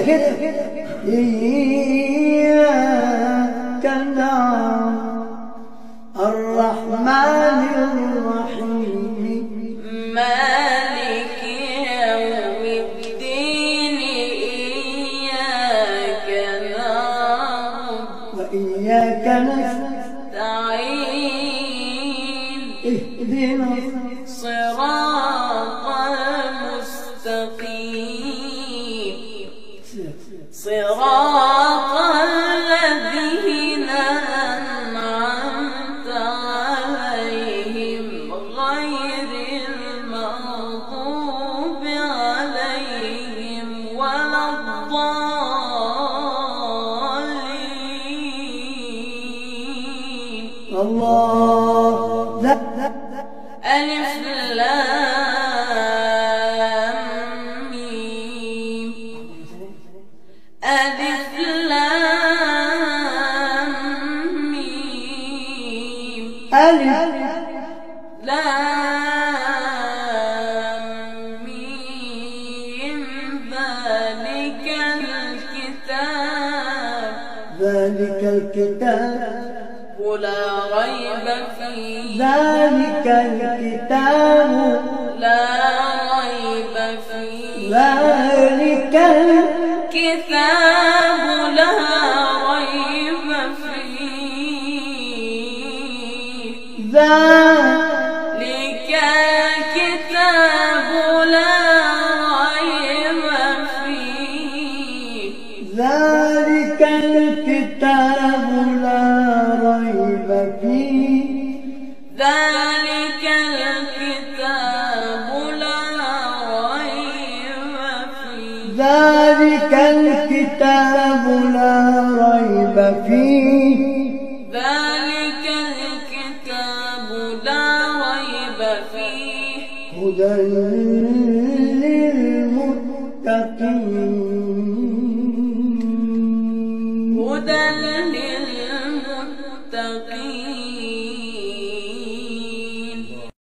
كده إياك نعبد الرحمن الرحيم مالك يوم الدين إياك نعبد وإياك نستعين اهدنا صراط المستقيم صراط الذين أنعمت عليهم غير المغضوب عليهم ولا الضالين. الله لا ألف لام ميم ألف لام ميم ألف لام ميم ذلك الكتاب ولا ريب فيه ذلك الكتاب لا ريب فيه ذلك الكتاب لا ريب فيه ذلك الكتاب لا ريب فيه ذلك الكتاب لا ريب فيه ذلك الكتاب لا ريب فيه ذلك الكتاب لا ريب فيه ذلك الكتاب لا ريب فيه هدى